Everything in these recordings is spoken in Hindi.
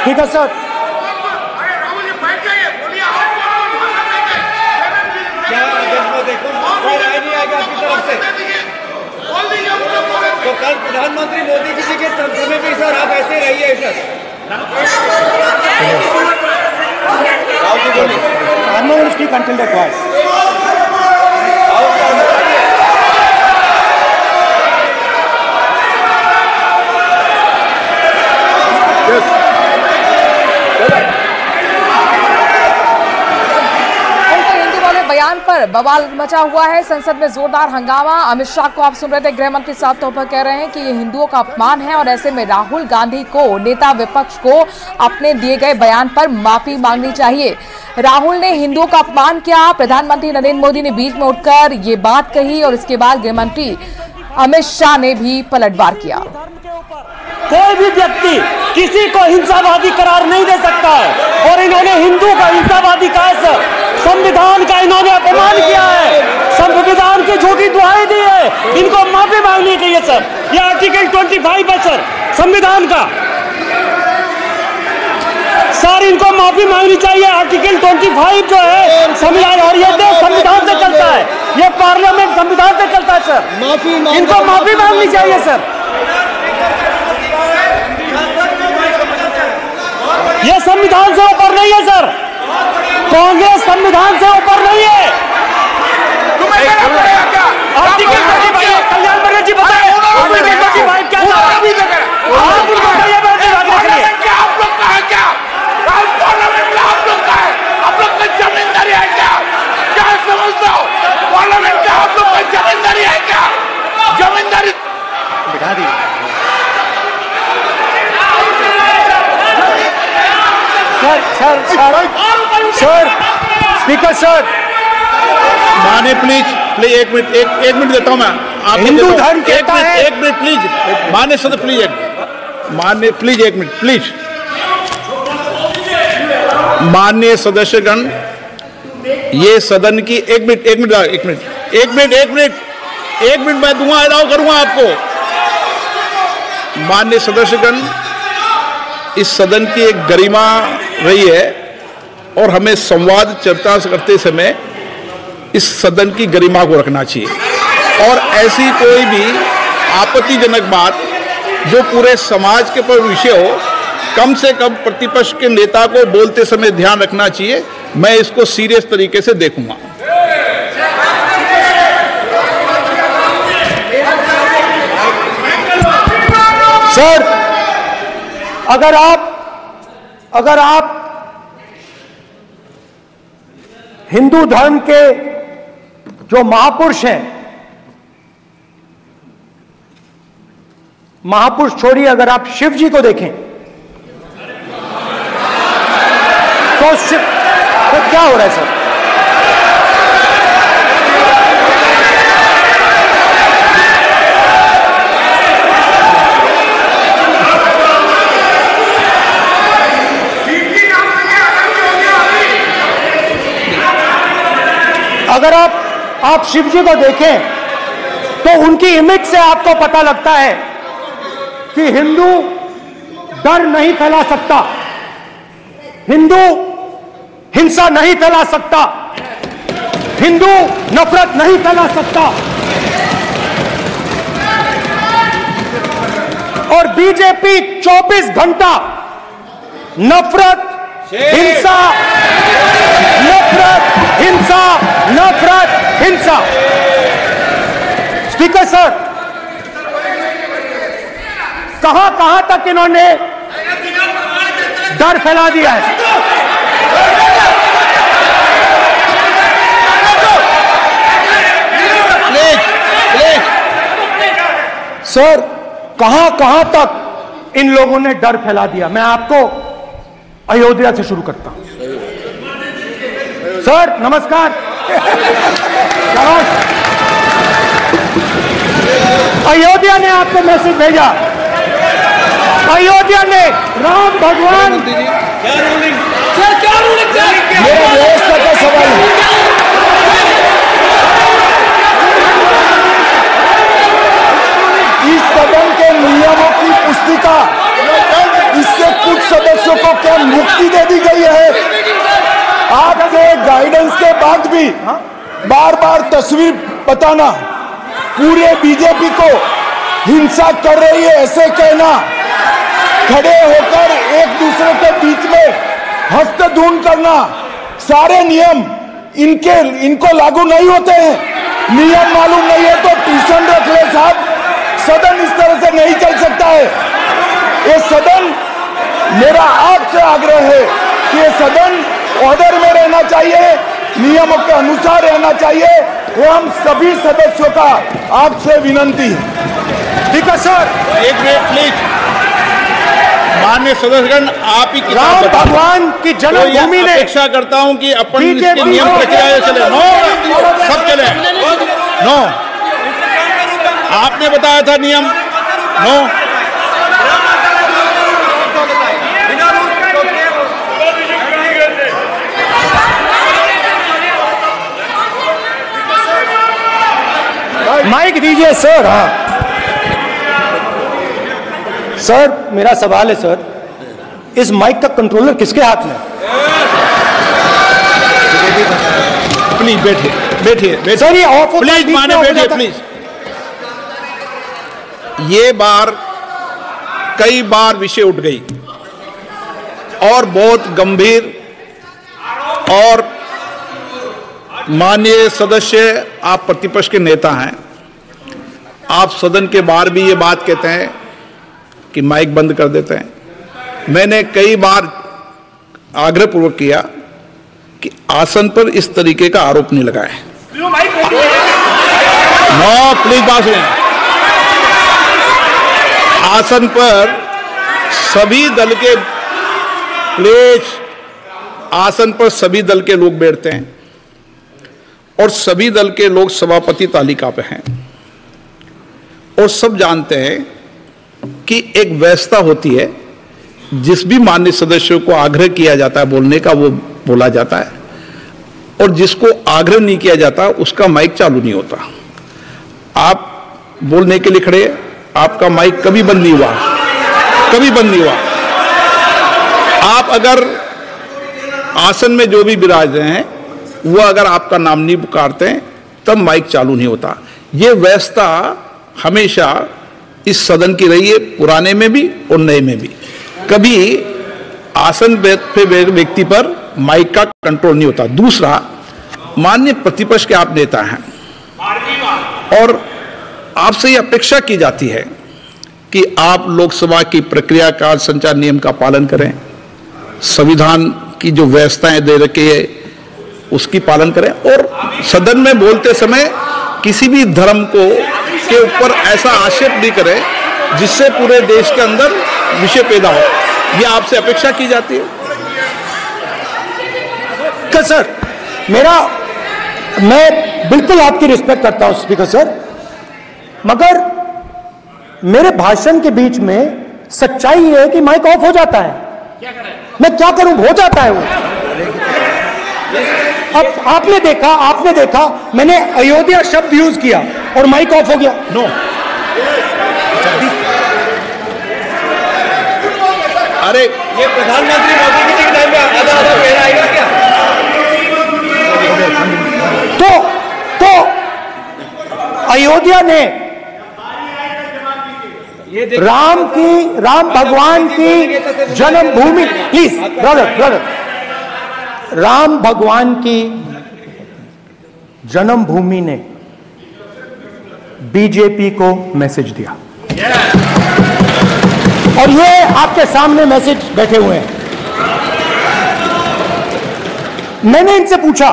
स्पीकर सर, तो कल प्रधानमंत्री मोदी जी के समय भी सर आप ऐसे रहिए sir. Speak until the quite. बयान पर बवाल मचा हुआ है। संसद में जोरदार हंगामा। अमित शाह को आप सुन रहे थे, गृह मंत्री साफ तौर पर कह रहे हैं कि ये हिंदुओं का अपमान है और ऐसे में राहुल गांधी को, नेता विपक्ष को, अपने दिए गए बयान पर माफी मांगनी चाहिए। राहुल ने हिंदुओं का अपमान किया। प्रधानमंत्री नरेंद्र मोदी ने बीच में उठकर ये बात कही और इसके बाद गृह मंत्री अमित शाह ने भी पलटवार किया। कोई भी व्यक्ति किसी को हिंसावादी करार नहीं दे सकता है और इन्होंने हिंदू का हिंसावादी कहा सर। संविधान का इन्होंने अपमान किया है, संविधान की झूठी दुहाई दी है, इनको माफी मांगनी चाहिए सर। ये आर्टिकल 25 है सर संविधान का, सर इनको माफी मांगनी चाहिए। आर्टिकल 25 जो है संविधान, और ये देश संविधान से चलता है, ये पार्लियामेंट संविधान से चलता है सर। इनको माफी मांगनी चाहिए सर। ये संविधान से ऊपर नहीं है सर, कांग्रेस संविधान से ऊपर नहीं है। आर्टिकल 25 कल्याण बनर्जी जी बताएं, आर्टिकल 25 क्या था? आप उनको बताइए। आप लोग का है क्या? पार्लियामेंट में आप लोग का है? आप लोग का जमींदारी है क्या? क्या समझते हो? पार्लियामेंट में आप लोग का जमींदारी है क्या? जमींदारी बिठा दी सर, स्पीकर सर, माने प्लीज एक मिनट देता हूं मैं। आप हिंदू धर्म कहता है। एक मिनट प्लीज माने सदस्य प्लीज, मान्य प्लीज एक मिनट प्लीज। माननीय सदस्यगण, ये सदन की एक मिनट मैं दूंगा, अलाउ करूंगा आपको। माननीय सदस्यगण, इस सदन की एक गरिमा रही है और हमें संवाद चर्चा करते समय इस सदन की गरिमा को रखना चाहिए और ऐसी कोई भी आपत्तिजनक बात जो पूरे समाज के पर विषय हो, कम से कम प्रतिपक्ष के नेता को बोलते समय ध्यान रखना चाहिए। मैं इसको सीरियस तरीके से देखूंगा। सर, अगर आप हिंदू धर्म के जो महापुरुष हैं, महापुरुष छोड़िए, अगर आप शिव जी को देखें तो क्या हो रहा है सर? अगर आप शिव जी को देखें तो उनकी इमेज से आपको पता लगता है कि हिंदू डर नहीं फैला सकता, हिंदू हिंसा नहीं फैला सकता, हिंदू नफरत नहीं फैला सकता। और बीजेपी 24 घंटा नफरत, हिंसा, नफरत, हिंसा, नफरत, हिंसा। स्पीकर सर, कहां तक इन्होंने डर फैला दिया है? सर, कहां तक इन लोगों ने डर फैला दिया? मैं आपको अयोध्या से शुरू करता हूं। सर नमस्कार। अयोध्या ने आपको मैसेज भेजा, अयोध्या ने राम भगवान, मेरा व्यवस्था का सवाल है। इस सदन के नियमों की पुस्तिका, इससे कुछ सदस्यों को के बाद भी बार बार तस्वीर बताना, पूरे बीजेपी को हिंसा कर रही है ऐसे कहना, खड़े होकर एक दूसरे के बीच में हस्तधून करना, सारे नियम इनको लागू नहीं होते हैं। नियम मालूम नहीं है तो ट्यूशन रख ले साहब, सदन इस तरह से नहीं चल सकता है। ये सदन, मेरा आपसे आग्रह है कि ये सदन ऑर्डर में रहना चाहिए, नियमों के अनुसार रहना चाहिए। वो हम सभी सदस्यों का आपसे विनंती है। ठीक है सर, एक मिनट प्लीज। माननीय सदस्यगण, आप ही राम भगवान की जन्मभूमि ने, अपेक्षा करता हूं कि अपन इसके नियम प्रक्रिया चले। नो, सब चले। नो, आपने बताया था नियम। नो, माइक दीजिए सर। हाँ सर, मेरा सवाल है सर, इस माइक का कंट्रोलर किसके हाथ में? प्लीज बैठिए, बैठिए सर, ये ऑफ होता है, प्लीज माने बैठिए प्लीज। ये बार कई बार विषय उठ गई और बहुत गंभीर, और माननीय सदस्य, आप प्रतिपक्ष के नेता हैं, आप सदन के बाहर भी ये बात कहते हैं कि माइक बंद कर देते हैं। मैंने कई बार आग्रहपूर्वक किया कि आसन पर इस तरीके का आरोप नहीं लगाए। नो प्लीज, बात सुनिए। आसन पर सभी दल के, प्लीज, आसन पर सभी दल के लोग बैठते हैं और सभी दल के लोग सभापति तालिका पे हैं, और सब जानते हैं कि एक व्यवस्था होती है, जिस भी माननीय सदस्यों को आग्रह किया जाता है बोलने का वो बोला जाता है, और जिसको आग्रह नहीं किया जाता उसका माइक चालू नहीं होता। आप बोलने के लिए खड़े, आपका माइक कभी बंद नहीं हुआ, कभी बंद नहीं हुआ। आप अगर आसन में जो भी विराज रहे हैं वो अगर आपका नाम नहीं पुकारते हैं तब माइक चालू नहीं होता। ये व्यवस्था हमेशा इस सदन की रही है, पुराने में भी और नए में भी। कभी आसन पे व्यक्ति पर माइक का कंट्रोल नहीं होता। दूसरा, माननीय प्रतिपक्ष के आप नेता हैं और आपसे ये अपेक्षा की जाती है कि आप लोकसभा की प्रक्रिया का, संचार नियम का पालन करें, संविधान की जो व्यवस्थाएं दे रखी है उसकी पालन करें, और सदन में बोलते समय किसी भी धर्म को के ऊपर ऐसा आक्षेप नहीं करें जिससे पूरे देश के अंदर विषय पैदा हो। ये आपसे अपेक्षा की जाती है। सर, मैं बिल्कुल आपकी रिस्पेक्ट करता हूं स्पीकर सर, मगर मेरे भाषण के बीच में सच्चाई है कि माइक ऑफ हो जाता है। मैं क्या करूं, हो जाता है वो। अब आपने देखा मैंने अयोध्या शब्द यूज किया और माइक ऑफ हो गया। नो, अरे ये प्रधानमंत्री मोदी जी के टाइम में आधा आधा कह रहा है क्या? तो अयोध्या ने राम भगवान की जन्मभूमि, प्लीज ब्रदर, राम भगवान की जन्मभूमि ने बीजेपी को मैसेज दिया, और ये आपके सामने मैसेज बैठे हुए हैं। मैंने इनसे पूछा,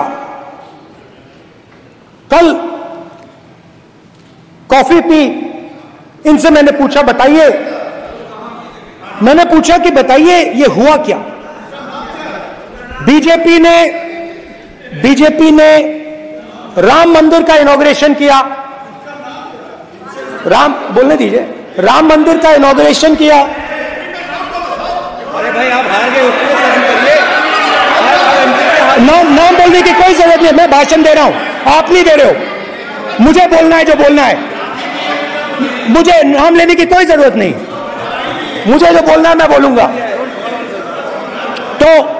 कल कॉफी पी, इनसे मैंने पूछा बताइए, मैंने पूछा कि बताइए ये हुआ क्या। बीजेपी ने राम मंदिर का इनॉग्रेशन किया, बोलने दीजिए, राम मंदिर का इनॉग्रेशन किया। अरे भाई आप हार गए, उसको प्रश्न करिए। नाम बोलने की कोई जरूरत नहीं, मैं भाषण दे रहा हूं, आप नहीं दे रहे हो। मुझे बोलना है जो बोलना है, मुझे नाम लेने की कोई जरूरत नहीं, मुझे जो बोलना है मैं बोलूंगा। तो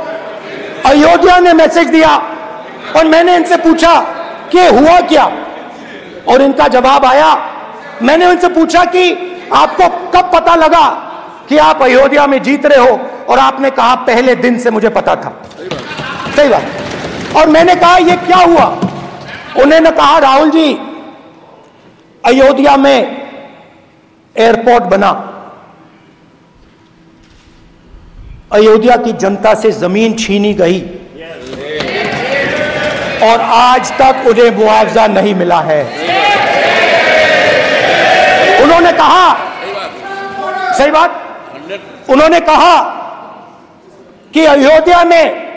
अयोध्या ने मैसेज दिया और मैंने इनसे पूछा कि हुआ क्या, और इनका जवाब आया। मैंने उनसे पूछा कि आपको कब पता लगा कि आप अयोध्या में जीत रहे हो, और आपने कहा पहले दिन से मुझे पता था। सही बात। और मैंने कहा ये क्या हुआ? उन्होंने कहा राहुल जी, अयोध्या में एयरपोर्ट बना, अयोध्या की जनता से जमीन छीनी गई और आज तक उन्हें मुआवजा नहीं मिला है। उन्होंने कहा, सही बात, उन्होंने कहा कि अयोध्या में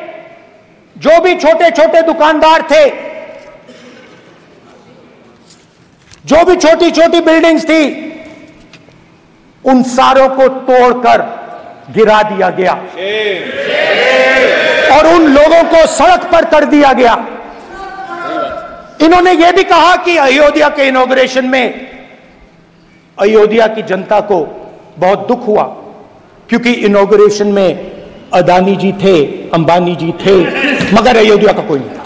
जो भी छोटे छोटे दुकानदार थे, जो भी छोटी छोटी बिल्डिंग्स थी, उन सारों को तोड़कर गिरा दिया गया और उन लोगों को सड़क पर कर दिया गया। इन्होंने यह भी कहा कि अयोध्या के इनॉग्रेशन में अयोध्या की जनता को बहुत दुख हुआ, क्योंकि इनॉग्रेशन में अदानी जी थे, अंबानी जी थे, मगर अयोध्या का कोई नहीं था।